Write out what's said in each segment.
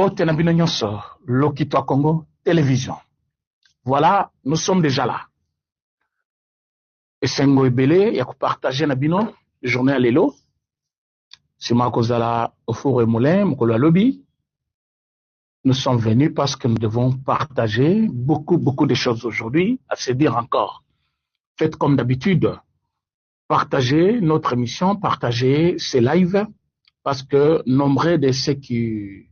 Mbote na bino nyonso, Lokitwa Congo Télévision. Voilà, nous sommes déjà là. Et Sengo Ebele, ya partager na bino, journée à l'élo. C'est Makozala Ofore Moulin, Mokolo Lobby. Nous sommes venus parce que nous devons partager beaucoup de choses aujourd'hui, à se dire encore. Faites comme d'habitude. Partagez notre émission, partagez ces lives, parce que nombreux de ceux qui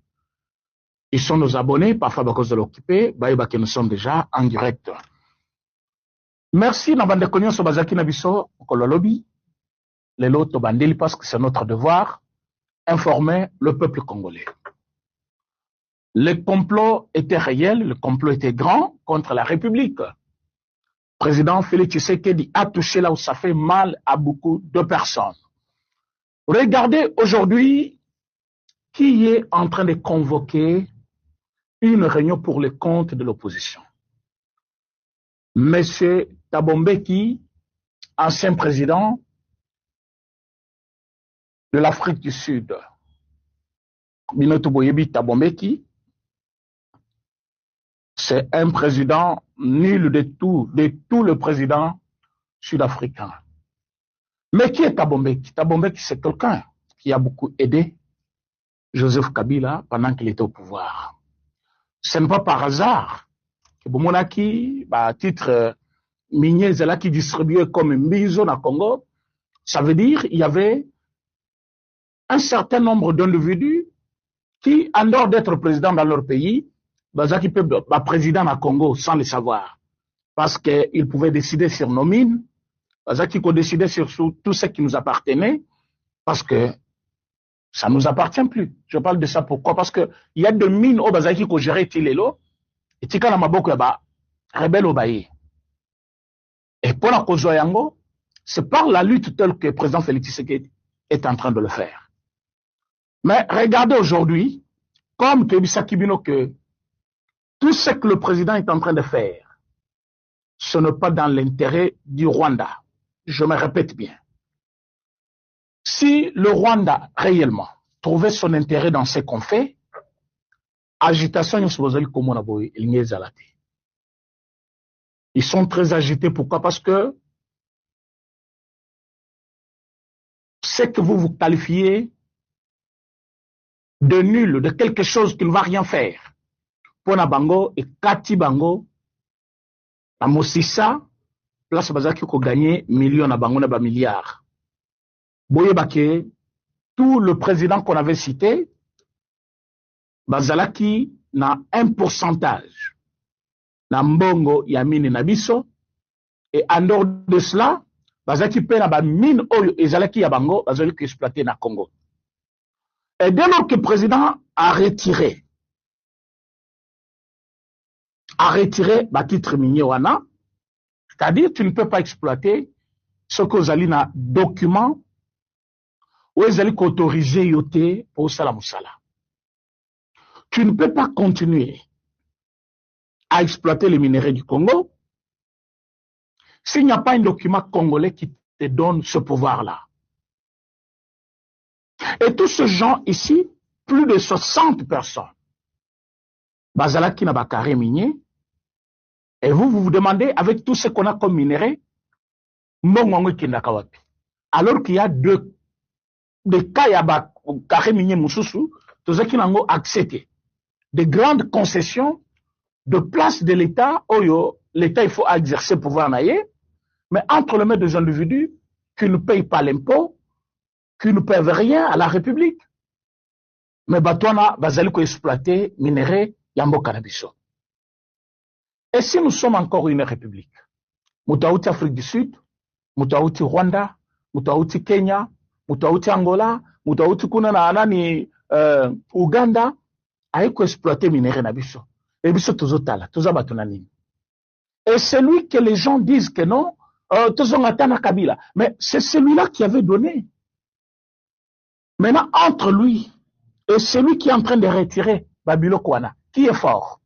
sont nos abonnés, parfois à cause de l'occupé, que nous sommes déjà en direct. Merci, Nabande Konyo Sobazaki Nabiso, Kololobi, les lots Bandeli, parce que c'est notre devoir, informer le peuple congolais. Le complot était réel, le complot était grand contre la République. Le président Félix Tshisekedi a touché là où ça fait mal à beaucoup de personnes. Regardez aujourd'hui qui est en train de convoquer une réunion pour le compte de l'opposition. Monsieur Thabo Mbeki, ancien président de l'Afrique du Sud. Binoto Boyebi Thabo Mbeki, c'est un président nul de tout le président sud-africain. Mais qui est Thabo Mbeki? Thabo Mbeki, c'est quelqu'un qui a beaucoup aidé Joseph Kabila pendant qu'il était au pouvoir. Ce n'est pas par hasard que Bomonaki, titre minier Zela qui distribuait comme Mbizo na Congo, ça veut dire il y avait un certain nombre d'individus qui, en dehors d'être président dans leur pays, qui peut être président à Congo sans le savoir. Parce qu'ils pouvaient décider sur nos mines, qui ont décidé sur tout ce qui nous appartenait, parce que ça ne nous appartient plus. Je parle de ça pourquoi? Parce qu'il y a des mines au Bazaki qui ont géré Tilelo, et Tika Namaboko Yaba, rebelle au Baye. Et pour la cause Yango, c'est par la lutte telle que le président Félix Tshisekedi est en train de le faire. Mais regardez aujourd'hui, comme Kebisa Kibino, que tout ce que le président est en train de faire, ce n'est pas dans l'intérêt du Rwanda. Je me répète bien. Si le Rwanda réellement trouvait son intérêt dans ce qu'on fait, agitation, ils sont très agités. Pourquoi? Parce que ce que vous qualifiez de nul, de quelque chose qui ne va rien faire, Pona Bango et Kati Bango, à Mosissa, place Bazaki ko gagné millions à Bango na milliards. Boye Baké, tout le président qu'on avait cité, Bazalaki n'a un pourcentage. Na Mbongo Yamine Nabiso, et en dehors de cela, Bazalaki paie na mine oyo et Zalaki Yabango, Bazalaki exploité na Congo. Et dès lors que le président a retiré titre minier wana, c'est-à-dire tu ne peux pas exploiter ce que vous allez dans document ou vous allez autoriser yote pour Salamoussala. Tu ne peux pas continuer à exploiter les minéraux du Congo s'il n'y a pas un document congolais qui te donne ce pouvoir-là. Et tous ces gens ici, plus de 60 personnes, Bazalaki na bakare minier, et vous vous demandez, avec tout ce qu'on a comme minerai, alors qu'il y a des cas, il y a carré minier Moussoussou, tous ceux qui n'ont accepté de grandes concessions de place de l'État, l'État il faut exercer pouvoir naïe, mais entre les mains des individus qui ne payent pas l'impôt, qui ne peuvent rien à la République. Mais Batouana, Bazaliko exploiter minerai Yambo Canabiso. Et si nous sommes encore une république, Moutaouti Afrique du Sud, Moutaouti Rwanda, Moutaouti Kenya, Moutaouti Angola, Moutaouti Kunana Anani Uganda, aïko exploiter minerai Nabiso. Et biso tozotala, tozabatunani. Et celui que les gens disent que non, tozongatana Kabila, mais c'est celui-là qui avait donné. Maintenant, entre lui et celui qui est en train de retirer Babilo Kwana, qui est fort?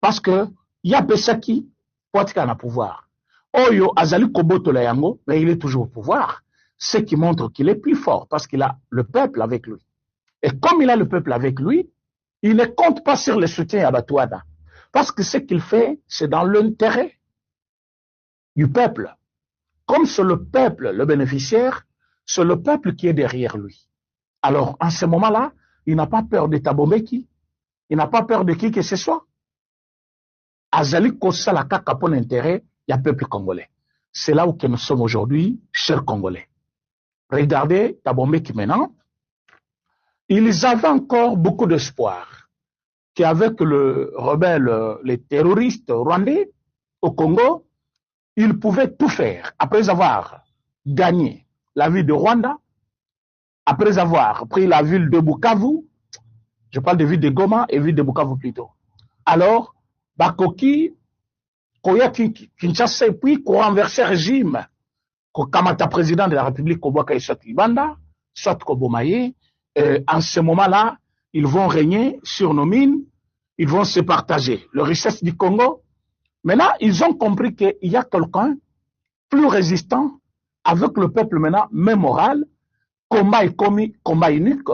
Parce que il y a Pesaki, Poitika na pouvoir. Oyo Azali Koboto la Yango, mais il est toujours au pouvoir. Ce qui montre qu'il est plus fort, parce qu'il a le peuple avec lui. Et comme il a le peuple avec lui, Il ne compte pas sur le soutien à Batouada. Parce que ce qu'il fait, c'est dans l'intérêt du peuple. Comme c'est le peuple le bénéficiaire, c'est le peuple qui est derrière lui. Alors, en ce moment-là, il n'a pas peur de Tabombeki, il n'a pas peur de qui que ce soit. Azali Kosala Kaka pour l'intérêt, il y a peuple congolais. C'est là où nous sommes aujourd'hui, chers Congolais. Regardez Tabombeki maintenant. Ils avaient encore beaucoup d'espoir qu'avec le rebelle, les terroristes rwandais au Congo, ils pouvaient tout faire après avoir gagné la ville de Rwanda, après avoir pris la ville de Bukavu. Je parle de ville de Goma et ville de Bukavu plutôt. Alors, Bakoki, Koya Kinshasa, et puis qu'on renverse le régime, qu'on kamata président de la République, Kobwaka soit Libanda, soit Kobomaye. En ce moment-là, ils vont régner sur nos mines, ils vont se partager le richesse du Congo. Maintenant, ils ont compris qu'il y a quelqu'un plus résistant avec le peuple maintenant, même moral, combat est commis, combat unique.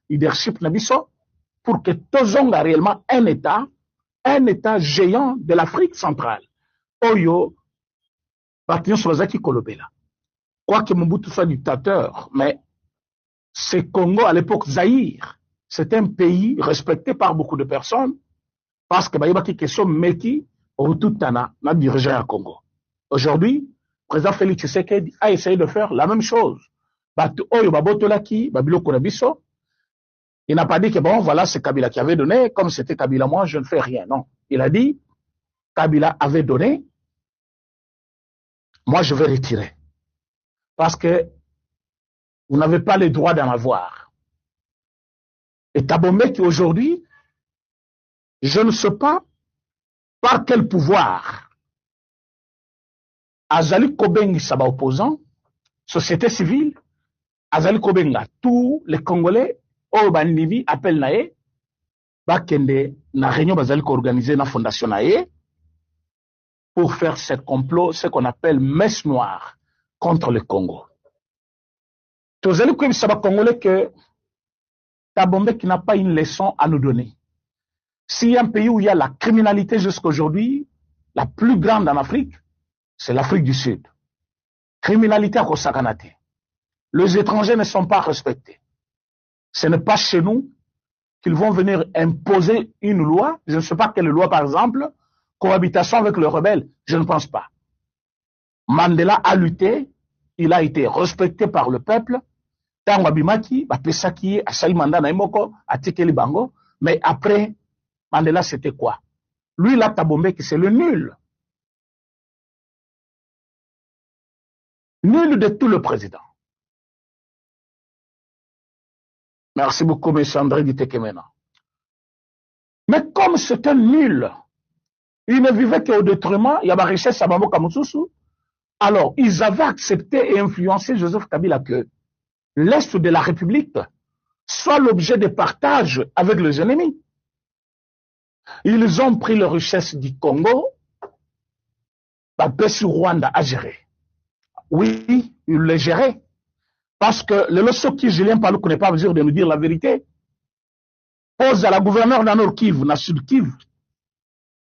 Leadership pour que tous ayons réellement un État géant de l'Afrique centrale. Oyo, quoi que Mobutu soit dictateur, mais ce Congo à l'époque Zaïre, c'est un pays respecté par beaucoup de personnes parce que Bayabaki question Meki au tout tana n'a dirigé à Congo. Aujourd'hui, le président Félix Tshisekedi a essayé de faire la même chose. Il n'a pas dit que bon, voilà, c'est Kabila qui avait donné, comme c'était Kabila, moi, je ne fais rien. Non. Il a dit, Kabila avait donné, moi, je vais retirer. Parce que vous n'avez pas le droit d'en avoir. Et Tabombe qui aujourd'hui, je ne sais pas par quel pouvoir, Azali Kobengi Saba opposant, société civile, Azali Kobenga, tous les Congolais, Oban Libi appellent Naé, Bakende, na réunion Bazali organisé na fondation Naé, pour faire ce complot, ce qu'on appelle messe noire contre le Congo. Tozali Kobengi Saba Congolais que Tabombe qui n'a pas une leçon à nous donner. S'il y a un pays où il y a la criminalité jusqu'à aujourd'hui, la plus grande en Afrique, c'est l'Afrique du Sud. Criminalité à Kosakanate. Les étrangers ne sont pas respectés. Ce n'est pas chez nous qu'ils vont venir imposer une loi, je ne sais pas quelle loi par exemple, cohabitation avec le rebelle, je ne pense pas. Mandela a lutté, il a été respecté par le peuple, Tangwabimaki, Bapesaki, Asali Manda Naimoko, Atikeli Bango, mais après, Mandela c'était quoi? Lui, là, Tabombé, c'est le nul. Nul de tout le président. Merci beaucoup, M. André Ditekemena. Mais comme c'est un nul, il ne vivait qu'au détriment, il y a ma richesse à Bambo Kamutsusu. Alors, ils avaient accepté et influencé Joseph Kabila que l'Est de la République soit l'objet de partage avec les ennemis. Ils ont pris les richesses du Congo, Babessu Rwanda a géré. Oui, ils les géraient. Parce que le Losoki, Julien Palou, n'est pas en mesure de nous dire la vérité, pose à la gouverneure dans Nord Kivu, dans Sud Kivu,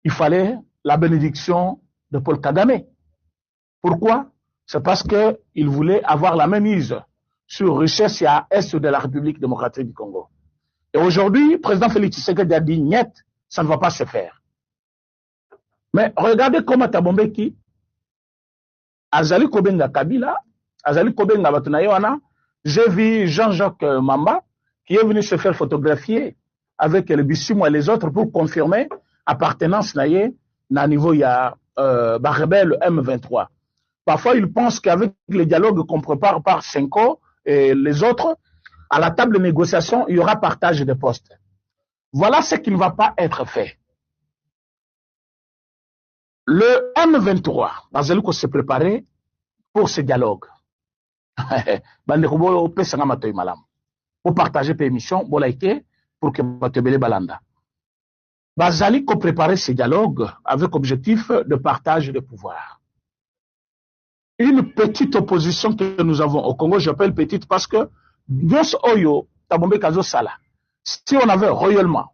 il fallait la bénédiction de Paul Kagame. Pourquoi? C'est parce qu'il voulait avoir la même mise sur richesse et à Est de la République démocratique du Congo. Et aujourd'hui, le président Félix Tshisekedi a dit, niet, ça ne va pas se faire. Mais regardez comment Tabombeki, Azali Kobenga Kabila, Azali Kobenga Batunayoana, j'ai vu Jean-Jacques Mamba qui est venu se faire photographier avec le Bissimo et les autres pour confirmer appartenance naïe à niveau il y a rebelle M23. Parfois, ils pensent qu'avec les dialogues qu'on prépare par Senko et les autres, à la table de négociation, il y aura partage de postes. Voilà ce qui ne va pas être fait. Le M23, Bazeluko s'est préparé pour ce dialogue. Pour partager permission, pour que Batebele Balanda. Bazali ko préparer ce dialogue avec objectif de partage de pouvoir. Une petite opposition que nous avons au Congo, j'appelle petite parce que Dios Oyo, Tabombe Kazo Sala. Si on avait réellement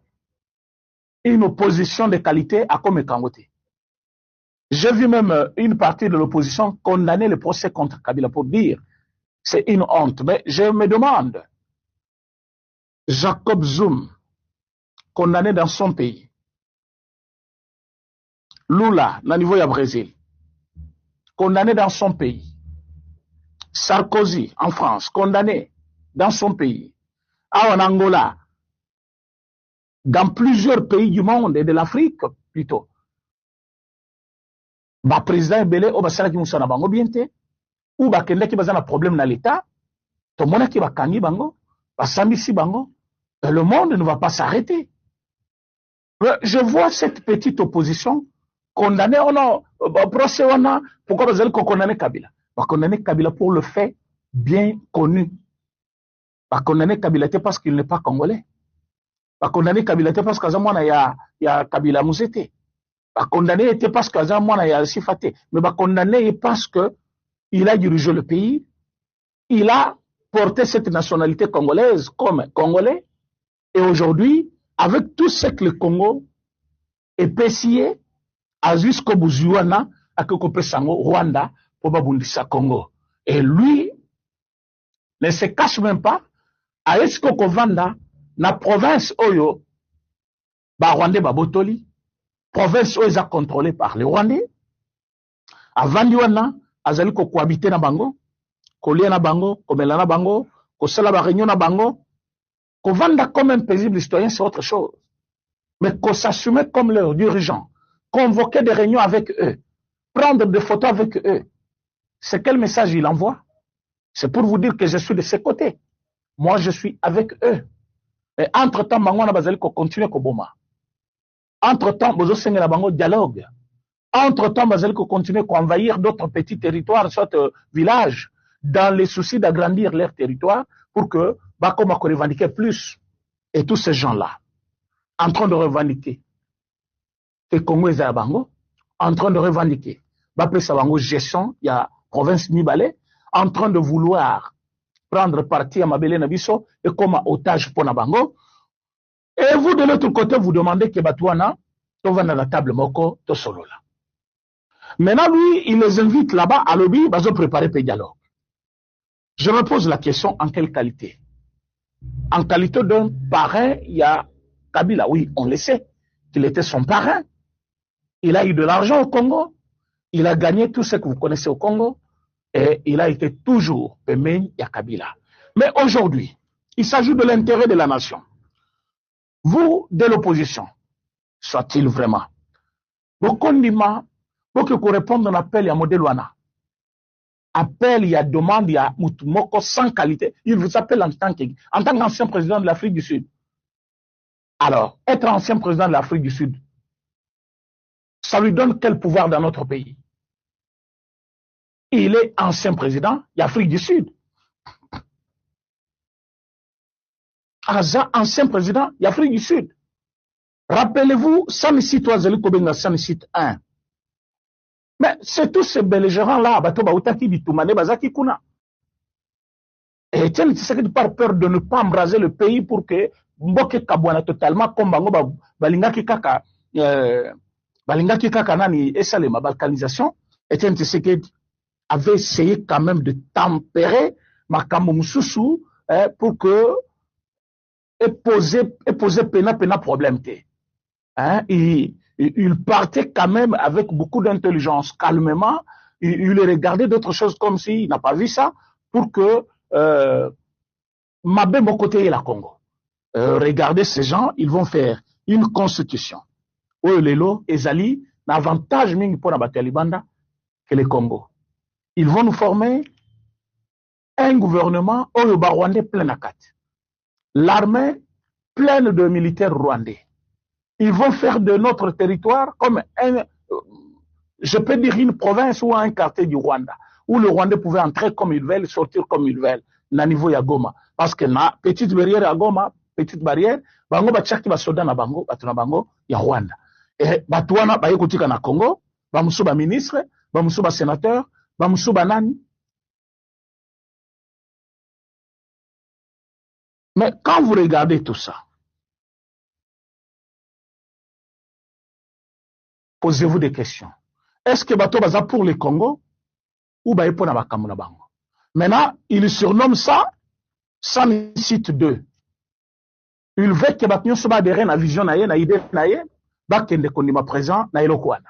une opposition de qualité à Kome Kangote. J'ai vu même une partie de l'opposition condamner le procès contre Kabila pour dire c'est une honte. Mais je me demande, Jacob Zoum, condamné dans son pays, Lula, au niveau du Brésil, condamné dans son pays, Sarkozy en France, condamné dans son pays, en Angola, dans plusieurs pays du monde et de l'Afrique plutôt. Ba président Belé o basala ki musana bango bien te ou ba kende ki bazana problème na l'état to mona ki ba kangi bango ba sambisi bango le monde ne va pas s'arrêter. Je vois cette petite opposition condamner on procès on pourquoi bazali ko condamner Kabila ba condamner Kabila pour le fait bien connu ba condamner Kabila parce qu'il n'est pas congolais ba condamner Kabila parce que mwana ya Kabila Musete. Ba condamné était parce que Azamwana y a aussi faté, mais ba condamné parce que il a dirigé le pays, il a porté cette nationalité congolaise comme congolais, et aujourd'hui, avec tout ce que le Congo est payé, à jusqu'au Bouzouana, à Kokopesango, Rwanda, pour Babundisa Congo. Et lui ne se cache même pas à Esco Vanda, la province Oyo, ba Rwandais Babotoli, province où ils sont contrôlés par les Rwandais. Avant Diwana, azali ko cohabiter na bango, kolia na bango, komela na bango, kosala ba réunion na bango, ko vanda comme un paisible citoyen, c'est autre chose. Mais qu'on s'assumer comme leurs dirigeants, convoquer des réunions avec eux, prendre des photos avec eux. C'est quel message il envoie? C'est pour vous dire que je suis de ces côtés. Moi, je suis avec eux. Et entre-temps, bango na bazali ko continuer ko boma. Entre-temps, vous avez un dialogue. Entre-temps, vous allez continuer à envahir d'autres petits territoires, soit villages, dans les soucis d'agrandir leur territoire pour que Bakoma revendique plus. Et tous ces gens-là, en train de revendiquer, et Congo et Zabango, en train de revendiquer, Bapé Sabango gestion, il y a province Nibale, en train de vouloir prendre parti à Mabele Nabiso et comme otage pour Nabango. Et vous, de l'autre côté, vous demandez que Batouana, on va dans la table Moko, to solo là. Maintenant, lui, il les invite là-bas à l'objet, ils ont préparé le dialogue. Je me pose la question, en quelle qualité? En qualité d'un parrain, il y a Kabila, oui, on le sait, qu'il était son parrain. Il a eu de l'argent au Congo, il a gagné tout ce que vous connaissez au Congo, et il a été toujours Pemei ya Kabila. Mais aujourd'hui, il s'agit de l'intérêt de la nation. Vous, de l'opposition, soit-il vraiment? Vos condiments, pour que vous répondez à l'appel, il y a modèle Wana. Appel, il y a demande, il y a Moutoumoko sans qualité. Il vous appelle en tant qu'ancien président de l'Afrique du Sud. Alors, être ancien président de l'Afrique du Sud, ça lui donne quel pouvoir dans notre pays? Il est ancien président de l'Afrique du Sud. Ancien président de l'Afrique du Sud. Rappelez-vous, Samisit Ouazeli Kobenga Samisit 1. Mais c'est tous ces belligérants-là, Bato Baoutaki Bitoumane Bazaki Kuna. Et Etienne Tshisekedi par peur de ne pas embraser le pays pour que Mboke Kabwana totalement comme Bango Balingaki Kaka Nani Esalema balkanisation, Etienne Tshisekedi avait essayé quand même de tempérer Makambo Moussoussou pour que poser pena problème. Hein, il partait quand même avec beaucoup d'intelligence, calmement. Il regardait d'autres choses comme s'il n'a pas vu ça, pour que Mabé Mokote et la Congo. Regardez ces gens, ils vont faire une constitution. Lelo, Ezali, l'avantage mingi pour la Talibanda que les Congo. Ils vont nous former un gouvernement au Rwandais plein à quatre. L'armée pleine de militaires rwandais. Ils vont faire de notre territoire comme je peux dire une province ou un quartier du Rwanda, où le Rwandais pouvait entrer comme ils veulent, sortir comme ils veulent, na niveau ya Goma. Parce que na petite barrière à Goma, petite barrière, bango bachaki ba soda na bango, batuna bango ya Rwanda. Et batuana ba yekutika na Congo, ba musuba ministre, ba musuba sénateur, ba musuba nani. Mais quand vous regardez tout ça, posez-vous des questions. Est-ce que Bato Baza pour le Congo ou Baye pour Nabakamuna Bango? Maintenant, il surnomme ça Site 2. Il veut que Bato Nyoso adhère à vision na idée na bakende kondima présent na elokwana.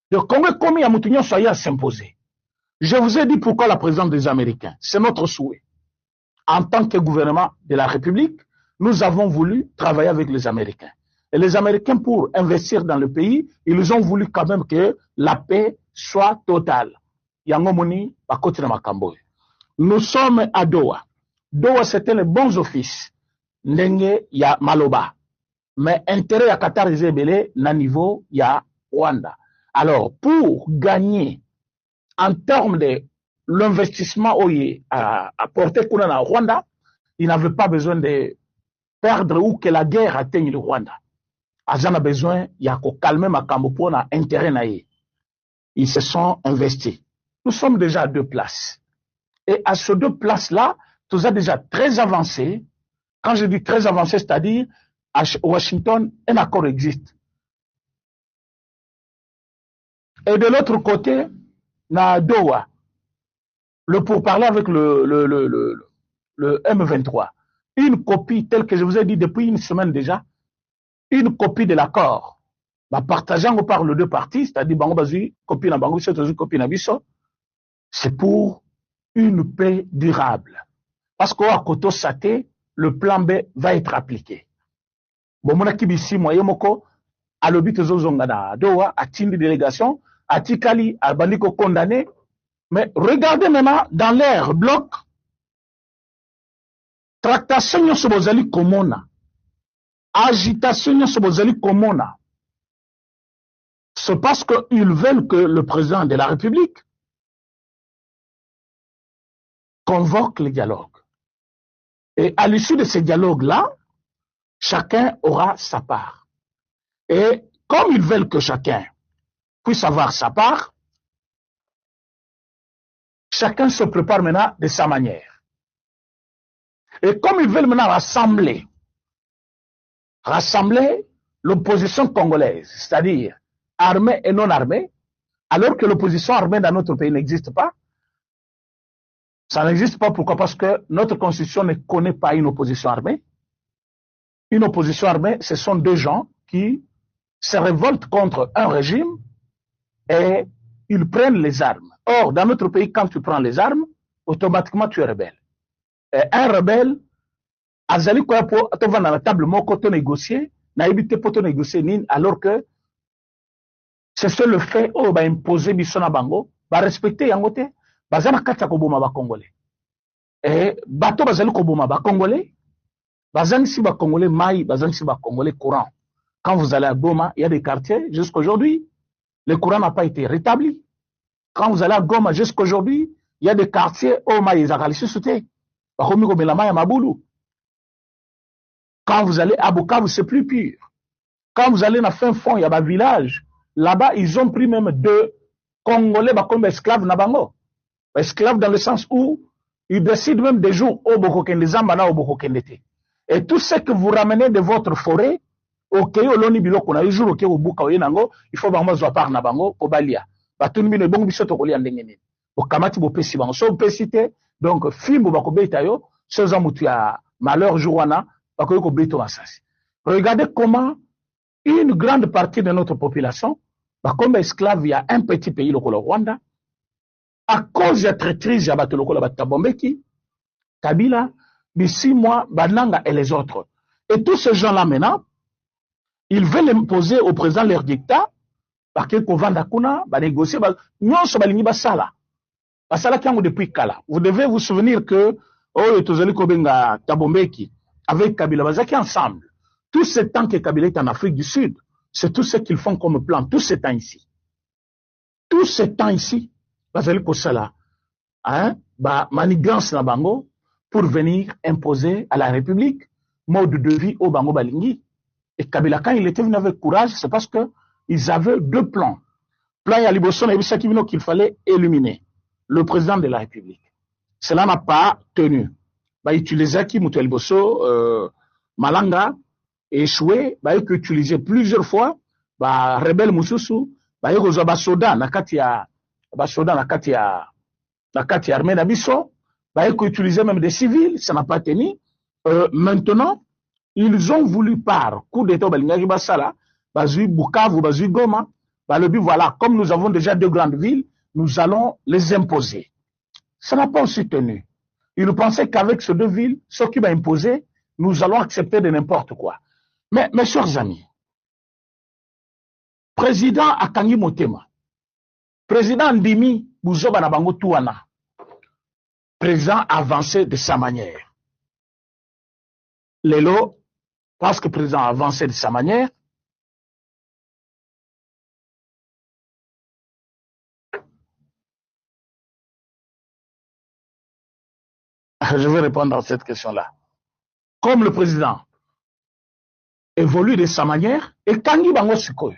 Le Congo est commis à Moutounion soyez à s'imposer. Je vous ai dit pourquoi la présence des Américains. C'est notre souhait. En tant que gouvernement de la République, nous avons voulu travailler avec les Américains. Et les Américains, pour investir dans le pays, ils ont voulu quand même que la paix soit totale. Yangomoni, Bakoti na Makamboy. Nous sommes à Doha. Doha, c'était les bons offices. Ndenge ya Maloba. Mais intérêt à Qatar et Zébélé, na niveau ya Rwanda. Alors, pour gagner en termes de l'investissement à porter Kuna Rwanda, il n'avait pas besoin de perdre ou que la guerre atteigne le Rwanda. Azan a besoin, il y a qu'au calmer Makambo pour un intérêt naïe. Ils se sont investis. Nous sommes déjà à 2 places. Et à ces 2 places-là, tout ça déjà très avancé. Quand je dis très avancé, c'est-à-dire à Washington, un accord existe. Et de l'autre côté, na Doha, le pourparler avec le M23, une copie telle que je vous ai dit depuis une semaine déjà, une copie de l'accord, partageant par les 2 parties, c'est-à-dire Bango Bazi, copie na Bango, c'est copie na Bisso, c'est pour une paix durable. Parce qu'au Koto Sate, le plan B va être appliqué. Bon, mon akibisi, moi, yomoko, à l'obit Zozongana, Doha, à Tindi délégation, à Tikali, à Bandiko condamné. Mais regardez maintenant dans l'air bloc, tractation sobozali komona, agitation sobozali komona. C'est parce qu'ils veulent que le président de la République convoque le dialogue. Et à l'issue de ces dialogues-là, chacun aura sa part. Et comme ils veulent que chacun puisse avoir sa part, chacun se prépare maintenant de sa manière. Et comme ils veulent maintenant rassembler l'opposition congolaise, c'est-à-dire armée et non armée, alors que l'opposition armée dans notre pays n'existe pas. Ça n'existe pas, pourquoi? Parce que notre constitution ne connaît pas une opposition armée. Une opposition armée, ce sont 2 gens qui se révoltent contre un régime et ils prennent les armes. Or, dans notre pays, quand tu prends les armes, automatiquement tu es rebelle. Et un rebelle, azali kwa po atova na table moko to négocier, na ebité po to négocier nin, alors que c'est le fait oh ba imposer biso na bango, ba respecter yango te, bazana kata ko boma ba congolais. Et bato bazali ko boma ba congolais, bazang si ba congolais mai, bazang si ba congolais courant. Quand vous allez à Goma, il y a des quartiers jusqu'aujourd'hui, le courant n'a pas été rétabli. Quand vous allez à Goma jusqu'aujourd'hui, il y a des quartiers oh mai zakali souté. Ba komi ko belama ya mabulu. Quand vous allez à Bukavu, c'est plus pur. Quand vous allez dans fin fond, il y a un village. Là-bas, ils ont pris même 2 Congolais comme esclaves Nabango. Esclaves dans le sens où ils décident même des jours au Bokokende Zambana au Bokokende. Et tout ce que vous ramenez de votre forêt, ok, oloni biloko na jour ok obuka oyenango, il faut vraiment zo par Nabango kobalia. Batuni bino bongo bisoto kolia ndengene. Okamati bo pesi bango. So pesi te, donc fimbo bakobeta yo, so za mutu ya malheur jourwana. Regardez comment une grande partie de notre population, comme esclave, il y a un petit pays, le Rwanda, à cause de la traîtrise, il y a le Tabombeki, Kabila, d'ici moi, Bananga et les autres. Et tous ces gens-là maintenant, ils veulent imposer au président leur dictat, parce que Kovanda Kuna, négocier, non, ça va basala. Basala qui ont depuis Kala. Vous devez vous souvenir que, oh, Tozali Kobenga Tabombeki, avec Kabila Bazaki ensemble. Tout ce temps que Kabila est en Afrique du Sud, c'est tout ce qu'ils font comme plan, tout ce temps ici. Tout ce temps ici, Bazali Kosala, hein, manigance na bango, pour venir imposer à la République mode de vie au Bango Balingi. Et Kabila, quand il était venu avec courage, c'est parce que ils avaient 2 plans. Plan Yaliboson et Bissakivino qu'il fallait éliminer. Le président de la République. Cela n'a pas tenu. bah utiliser qui Mutuel Bosso, Malanga, échoué, bah il utilisé plusieurs fois, bah rebelle Moussousou, bah il reçoit bah soda na katia, bah soda na katia armée d'Abisso, bah il utilisé même des civils, ça n'a pas tenu. Maintenant, ils ont voulu par coup d'état Balingaki Basala, Bazui Bukavu, Bazui Goma, bah le but voilà, comme nous avons déjà deux grandes villes, nous allons les imposer. Ça n'a pas aussi tenu. Ils pensaient qu'avec ces deux villes, ce qui va imposer, nous allons accepter de n'importe quoi. Mais mes chers amis, président Akangi Motema, président Ndimi Bouzoba Nabango Touana, président avancé de sa manière. Lelo, parce que président avancé de sa manière, je vais répondre à cette question-là. Comme le président évolue de sa manière, et Kangi Bango Sukoyo,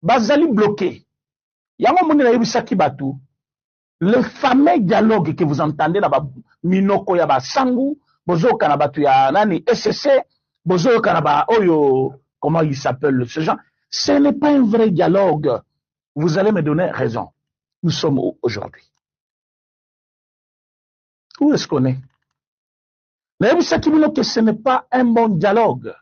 Bazali bloqué. Yango Mounira Yibisaki Batu, le fameux dialogue que vous entendez là-bas, Minoko Yaba Sangu, Bozo Kanabatu ya Nani SSC, Bozo Kanaba Oyo, comment il s'appelle ce genre, ce n'est pas un vrai dialogue. Vous allez me donner raison. Nous sommes où aujourd'hui? Où est-ce qu'on est? Mais ce n'est pas un bon dialogue.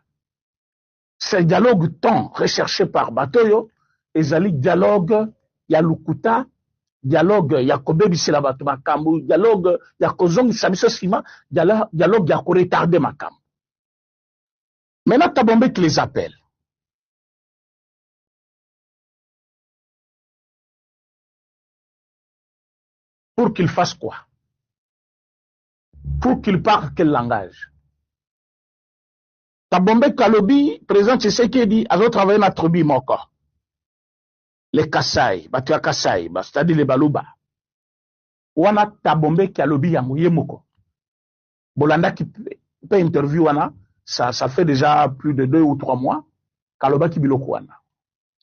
C'est un dialogue tant recherché par Batoyo, et Zali dialogue, Yalukuta, dialogue, Yakobe Bisela Batu Makambu, dialogue, Yakozong Samiso Sima, dialogue, Yako retardé Makam. Maintenant, Tabombe qui les appelle. Pour qu'ils fassent quoi? Pour qu'ils parlent quel langage? Tabombe Kalobi, président Tshisekedi, a travaillé dans tribu Moko. Les Kassai, Batua Kassai, c'est-à-dire les Baluba. Wana Tabombe Kalobi Yamouye Moko. Bolanda qui peut interview Wana, ça fait déjà plus de 2 ou 3 mois. Kaloba Kibiloko Wana.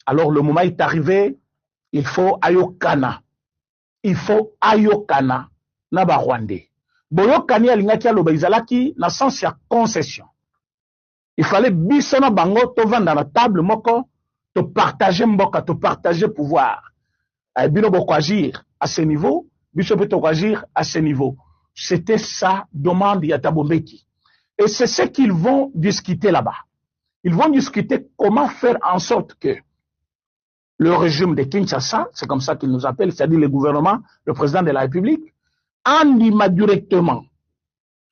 Alors le moment est arrivé, il faut Ayokana. Il faut Ayokana Naba Rwandais. Boyokani alingaki aloba izalaki na sens ya concession. Il fallait bisona bango to vanda na table moko to partager mboka, to partager pouvoir. Bino boko agir à ce niveau, biso peut agir à ce niveau. C'était sa demande ya Tabombeki. Et c'est ce qu'ils vont discuter là-bas. Ils vont discuter comment faire en sorte que le régime de Kinshasa, c'est comme ça qu'ils nous appellent, c'est-à-dire le gouvernement, le président de la République, andima directement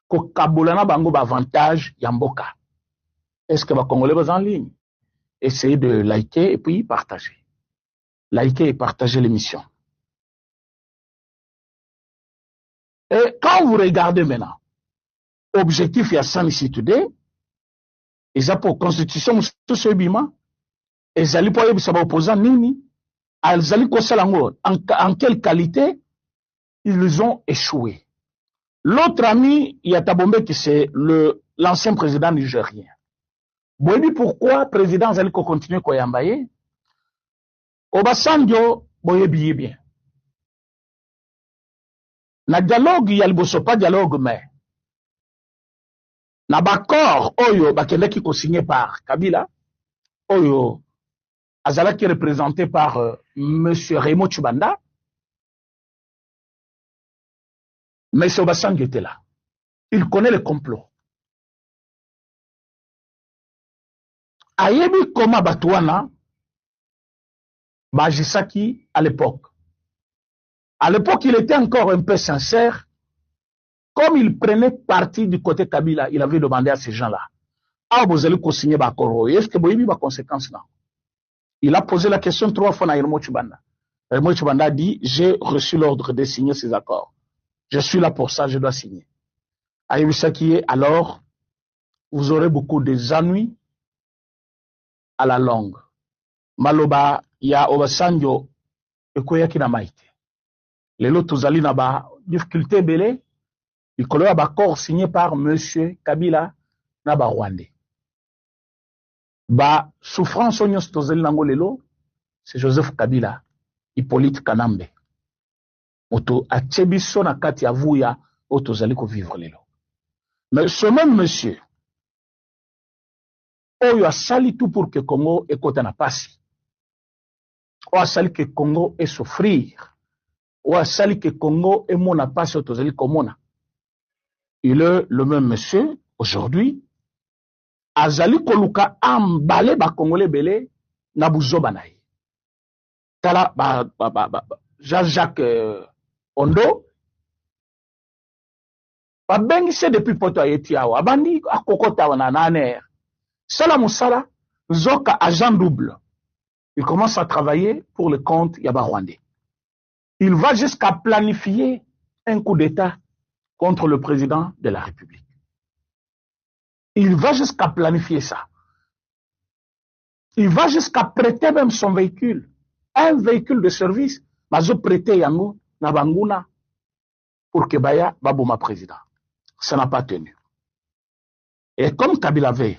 ko kabolana bango avantage yamboka. Est-ce que les Congolais vont en ligne? Essayez de liker et puis partager. Liker et partager l'émission. Et quand vous regardez maintenant, objectif il y a 100 ici today, ils ont pour constitution tout ce bima, et ils allaient pour y opposant nini, ils allaient en quelle qualité ils ont échoué. L'autre ami, il y a Tabombe qui c'est l'ancien président nigérien. Vous voyez pourquoi le président Zali continue à yambaye? Obasanjo, vous voyez bien. Na dialogue, il y a le pas dialogue, mais na bakor, oyo, bakende qui co-signé par Kabila, oyo, Azala qui est représenté par monsieur Raymond Tchibanda, mais ce Obasanjo était là. Il connaît le complot. Ayebi Koma Batouana, Bajisaki à l'époque. À l'époque, il était encore un peu sincère. Comme il prenait parti du côté Kabila, il avait demandé à ces gens-là, ah, vous allez co-signer Bakoro. Est-ce que vous avez des conséquences là? Il a posé la question 3 fois à Raymond Tchibanda. Raymond Tchibanda a dit, j'ai reçu l'ordre de signer ces accords. Je suis là pour ça, je dois signer. Ayebi Saki, alors, vous aurez beaucoup d'ennuis à la longue. Maloba ya Obasanjo ekoya kina maite. Lelo tozali na ba difficulté belé, il y a un accord signé par monsieur Kabila na ba Rwandais. Ba souffrance onyos tozali nango lelo, c'est Joseph Kabila, Hippolyte Kanambe. Moto atchebiso na kati ya vuya o tozali ko vivre lelo. Mais ce même monsieur, oyo asali tout pour que Congo ekota na pasi, oyo asali que Congo et souffrir, oyo asali que Congo et mona pasi oyo tozali komona, il est le même monsieur aujourd'hui azali koluka ambale ba Congolais belé na buzoba na ye. Tala Jean-Jacques Ondo babengise depuis poto ayeti awa abandi akokota wana na aner sala musala zoka agent double. Il commence à travailler pour le compte Yaba Rwandais. Il va jusqu'à planifier un coup d'État contre le président de la République. Il va jusqu'à planifier ça. Il va jusqu'à prêter même son véhicule. Un véhicule de service, mazo prêter yango na banguna pour que Baya Babouma président. Ça n'a pas tenu. Et comme Kabila veut,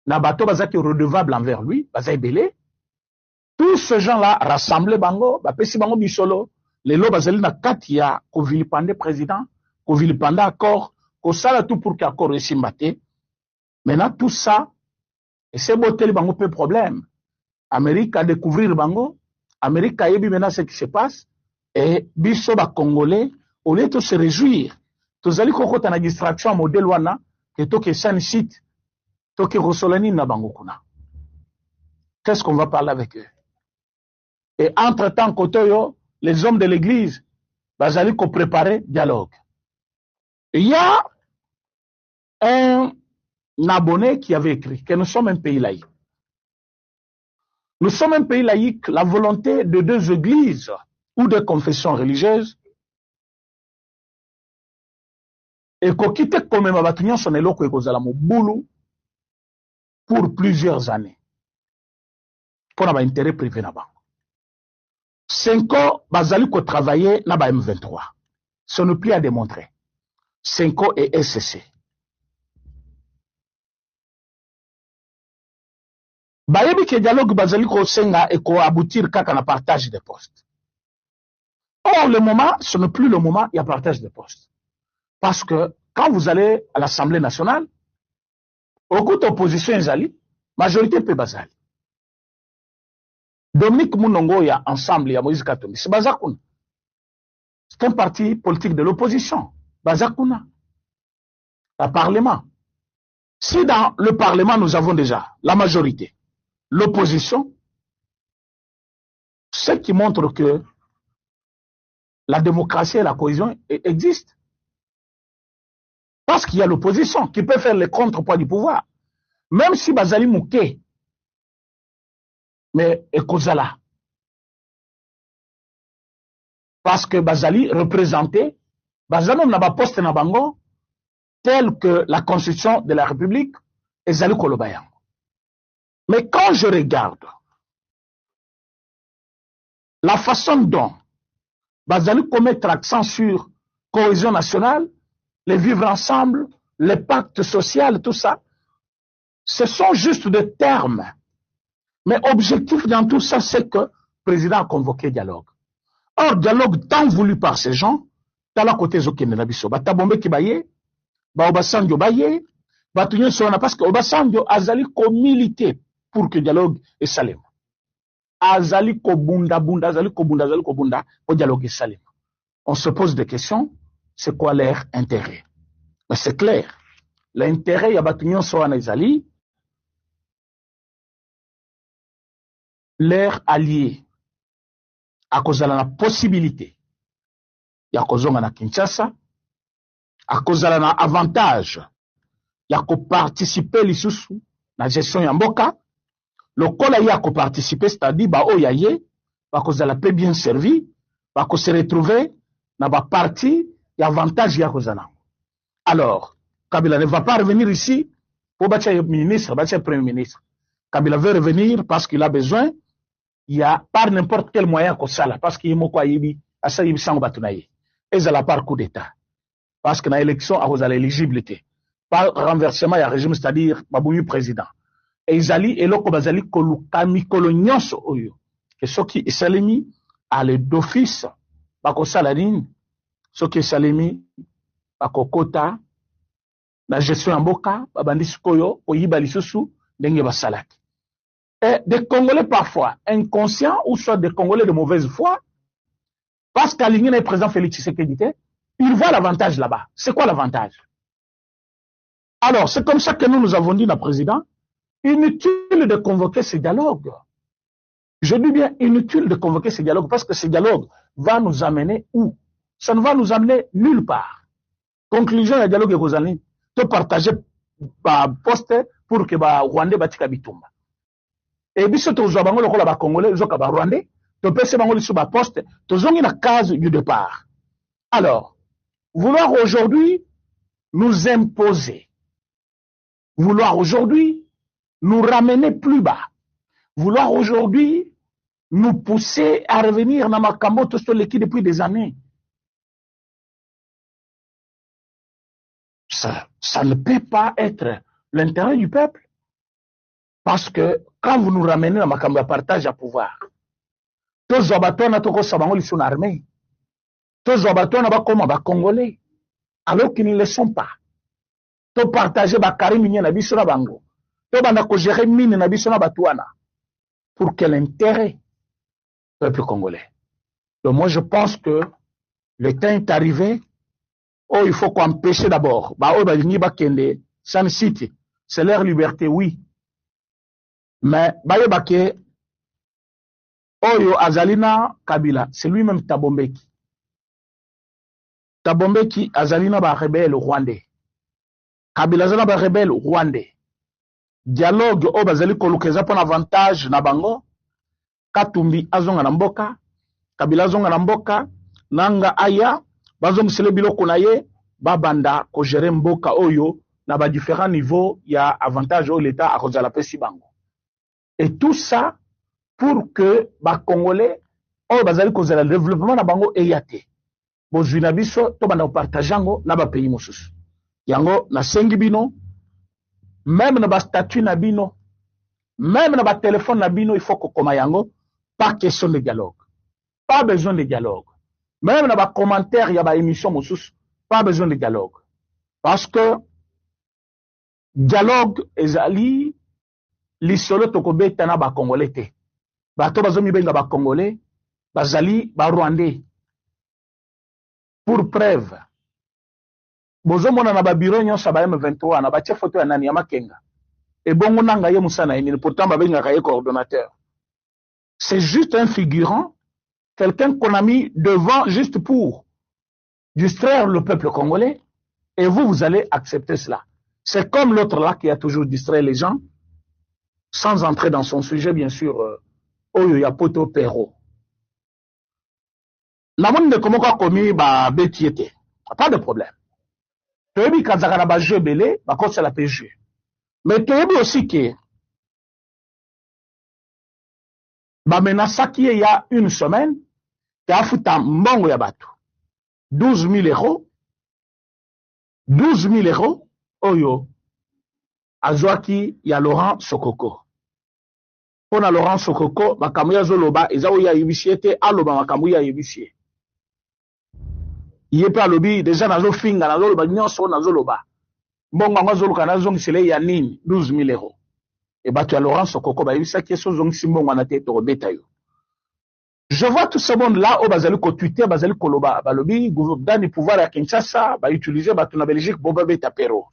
Nabato Bazaki redevable envers lui, Bazaï Belé, tous ces gens-là rassemblés bango, bapesi bango bisolo, les lots bazali na katia, ko vilipande président, ko vilipande accord, ko sala tout pour qu'accord réussi maté. Maintenant, tout ça, et c'est beau bango peu problème. Amérique a découvrir bango, Amérique a yebi maintenant ce qui se passe, et biso ba Congolais, au lieu de se réjouir, tozali kokota na distraction modèle wana, que toke san site, toke rosolani na bango kuna. Qu'est-ce qu'on va parler avec eux? Et entre-temps, Kotoyo, les hommes de l'église, bazali ko préparer dialogue. Il y a un abonné qui avait écrit que nous sommes un pays laïque. Nous sommes un pays laïque, la volonté de deux églises ou de confessions religieuses. Et qu'on quitte comme Mabatunion son éloko et kozala mobulu pour plusieurs années. Pour avoir intérêt privé là-bas. 5 ans, bazali ko travailler na ba M23. Ce n'est plus à démontrer. 5 ans et SCC. Bayebi ke dialogue bazali ko senga et ko aboutir kaka na partage des postes. Or, le moment, ce n'est plus le moment, il y a partage des postes. Parce que quand vous allez à l'Assemblée nationale, beaucoup d'opposition ezali, majorité peut bazali. Dominique Mounongo y a ensemble, il y a Moïse Katumbi, c'est Bazakouna. C'est un parti politique de l'opposition. Bazakouna. Le Parlement. Si dans le Parlement, nous avons déjà la majorité, l'opposition, ce qui montre que la démocratie et la cohésion existent. Parce qu'il y a l'opposition qui peut faire le contrepoids du pouvoir. Même si Bazali Mouké, mais Ekozala. Parce que Bazali représentait, Bazali n'a pas poste na bango, tel que la Constitution de la République, et Zali Kolobayan. Mais quand je regarde la façon dont Bazali peut mettre accent sur cohésion nationale, les vivre ensemble, les pactes sociaux, tout ça, ce sont juste des termes. Mais objectif dans tout ça, c'est que le président a convoqué dialogue. Or, dialogue tant voulu par ces gens, dans la côté Zokene Nabiso, Batabombe Kibaye, Obasanjo Baye, Batunye Sona, parce que Obasanjo Azali ko milité pour que dialogue est salem. Azali ko bunda, Azali ko bunda, pour dialogue est salem. On se pose des questions, c'est quoi leur intérêt? Mais c'est clair, l'intérêt, il y a Batunye Sona Azali, leur allié, à cause de la possibilité, il y a cause de Kinshasa, à cause de l'avantage, il y a participer l'issoussou, la gestion yamboka, le col y a participer, c'est-à-dire, bah, oh, yaye, à cause de la paix bien servie, bah, se retrouver, dans la partie, il y a avantage, il y a cause de la. Alors, Kabila ne va pas revenir ici pour bâtir ministre, bâtir premier ministre. Kabila veut revenir parce qu'il a besoin. Il y a par n'importe quel moyen qu'on ça là, parce qu'il y a quoi yibi, à ça yibi sans batunaye. Et ça la par coup d'État. Parce que dans l'élection, à cause de l'éligibilité. Par renversement, il y a régime, c'est-à-dire, Babouyu président. Et Izali, et l'autre, Bazali, Kolukami, Kolonios, Oyo. Et ceux qui salemi, à l'aide d'office, Bako Saladine, ceux qui salemi, Bako Kota, la gestion en boka, babandi sikoyo, oyiba lisusu, ndenge basalaki. Et des Congolais parfois inconscients ou soit des Congolais de mauvaise foi, parce qu'Aligné est président Félix Tshisekedi, ils voient l'avantage là-bas. C'est quoi l'avantage? Alors, c'est comme ça que nous avons dit, le président, inutile de convoquer ces dialogues. Je dis bien inutile de convoquer ces dialogues parce que ces dialogues vont nous amener où? Ça ne va nous amener nulle part. Conclusion du dialogue est de partager par poste pour que les Rwandais batika bitumba. Et puis, si tu as un Congolais, tu as un Rwandais, tu peux faire sur la poste, tu as une case du départ. Alors, vouloir aujourd'hui nous imposer, vouloir aujourd'hui nous ramener plus bas, vouloir aujourd'hui nous pousser à revenir dans Makambo tout l'équipe depuis des années. Ça ne peut pas être l'intérêt du peuple. Parce que quand vous nous ramenez dans Makambo à partage à pouvoir, tous les abattoirs n'ont sont armés. Tous les abattoirs n'ont comme des Congolais, alors qu'ils ne le sont pas. Tous partager des carrés miniers na biso na bango. Tous banda ko gérer mine na biso na batuana. Pour quel intérêt? Peuple congolais. Donc moi je pense que le temps est arrivé. Oh, il faut qu'empêcher d'abord. Bah, oh, bah, San City. C'est leur liberté, oui. Mais, bah, Oyo Azalina Kabila, c'est lui-même Tabombeki. Tabombeki, Azalina ba rebelle rwandais. Kabila Azalina ba rebelle rwandais. Dialogue, oh, bazali kolukeza pour avantage na bango. Katumbi azonga na mboka. Kabila azonga na mboka. Nanga aya. Bazong sele biloko na ye babanda ko gérer mboka oyo na ba différents niveaux ya avantage au l'état à cause de la pesi bango. Et tout ça pour que ba congolais o bazali cause le développement na bango eyate. Bozwi na biso to banda partager ngo na ba pays mosusu. Yango na sengi bino même na ba statut na bino même na ba téléphone na bino il faut ko koma yango pas question de dialogue. Pas besoin de dialogue. Même dans les commentaires, il y a des émissions, pas besoin de dialogue. Parce que dialogue est ali, l'isolo tokobe tana ba congolais te. Ba to bazomi benga ba congolais, bazali ba rwandais. Pour preuve, bozo mona na ba bureau nyonso ba M23 na ba tie photo ya nani ya Makenga. Et bongo nanga ye musana ini pourtant ba benga kaye coordonnateur. C'est juste un figurant. Quelqu'un qu'on a mis devant juste pour distraire le peuple congolais, et vous allez accepter cela. C'est comme l'autre là qui a toujours distrait les gens, sans entrer dans son sujet, bien sûr, Oyo Yapoto Perro. La monde ne comment quoi commis ba betiete, pas de problème. Tu as vu quand ça a jeu belé, bah quand c'est la PG. Mais tu as vu aussi que bah menasa qui il y a une semaine, tu as foutu un mbongo ya batu. 12 000 euros. 12 000 euros. Oyo. Azwaki ya Laurent Sokoko. Pona Laurent Sokoko, makamu ya zoloba, ezao ya yibisiete, aloba makamu ya yibisiete. Yepe alobi, deja nazo finga, nazo loba, nyonso nazo loba. Mbongo nga zoluka nazo ngisele ya nini, 12 000 euros. Et batu ya Laurent Sokoko, ba yibisa kieso zongisi mbongo na tete robeta yo. Je vois tout ce monde-là, au Bazali ko Twitter, Bazali Koloba, Balobi, gouvernement pouvoir à Kinshasa, ba utiliser Batuna Belgique, Boba Tapero.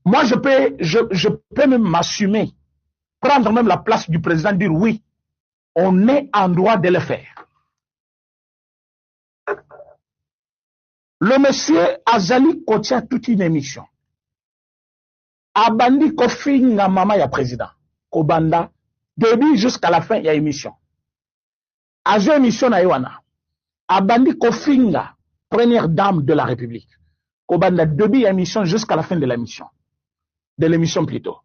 Moi, je peux même m'assumer, prendre même la place du président, dire oui, on est en droit de le faire. Le monsieur Azali contient toute une émission. Abandi Kofinga Mama ya président. Kobanda, début jusqu'à la fin, il y a émission. Azo émission na Yoana. Abandi Kofinga, première dame de la République. Kobanda, début émission jusqu'à la fin de l'émission. De l'émission plutôt.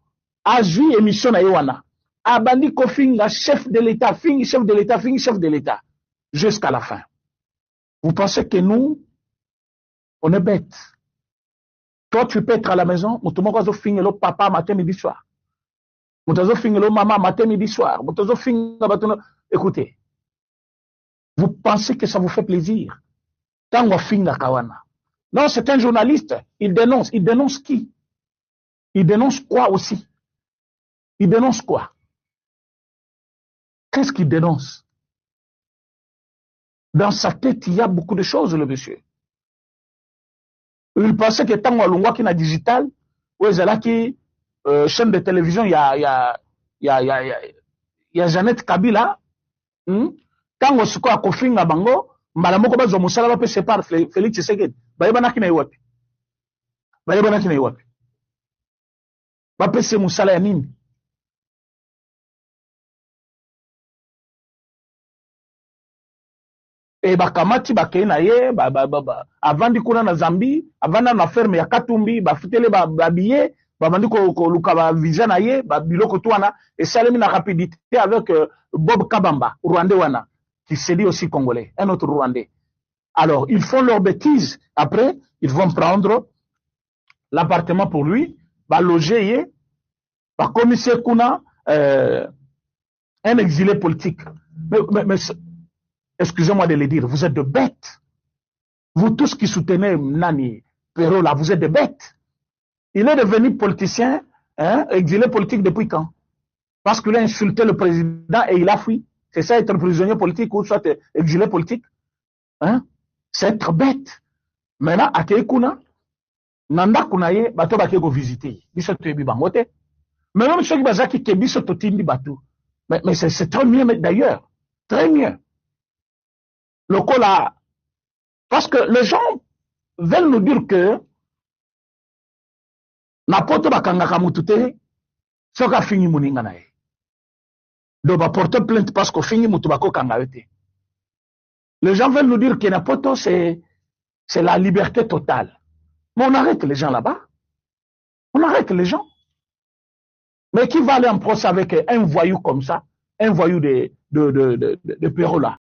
Azo émission na Yoana. Abandi Kofinga, chef de l'État, chef de l'État. Jusqu'à la fin. Vous pensez que nous, on est bêtes. Toi, tu peux être à la maison, Moutoumoko finir le papa matin, midi, soir. Moutoumoko finir le maman matin, midi, soir. Moutoumoko finir écoutez. Vous pensez que ça vous fait plaisir? Tango finga kawana. Non, c'est un journaliste. Il dénonce. Il dénonce qui? Il dénonce quoi aussi? Il dénonce quoi? Qu'est-ce qu'il dénonce? Dans sa tête, il y a beaucoup de choses, le monsieur. Il pensait que tant qu'on qui na digital, où il y a chaîne de télévision, il y a Jeannette Kabila, tant qu'on se a kofinga bango, malamoko bazo musala ba se par Félix Tshisekedi. Bayebana ki na iwapi. Bayebana ki na iwapi. Ba pese musala ya nini? Et bakamati bakei na ye avandi kuna na Zambie, avanda na ferme ya Katumbi, bafutele babiye, babandi koluka ba visa na ye, biloko twana et salemi na rapidité avec Bob Kabamba, Rwandais wana, qui se dit aussi congolais, un autre Rwandais. Alors, ils font leurs bêtises. Après, ils vont prendre l'appartement pour lui, va loger ye, va commisser kuna un exilé politique. Mais excusez-moi de le dire, vous êtes de bêtes. Vous tous qui soutenez Nani Perrault là, vous êtes des bêtes. Il est devenu politicien, exilé politique depuis quand? Parce qu'il a insulté le président et il a fui. C'est ça être prisonnier politique ou soit exilé politique? C'est être bête. Maintenant, à Keikuna, Nanda Kunaye, bato bakeko visiter. Biso tebi bangote. Mais même ceux qui bazaki kebiso totindi bato. Mais c'est très mieux d'ailleurs. Très mieux. Le cola. Parce que les gens veulent nous dire que na poto bakangaka mutute soka fini muninga na ye. Donc va porter plainte parce que fini mutu bako kangawete. Les gens veulent nous dire que na poto c'est la liberté totale. Mais on arrête les gens là-bas. On arrête les gens. Mais qui va aller en procès avec un voyou comme ça, un voyou de Perrault là?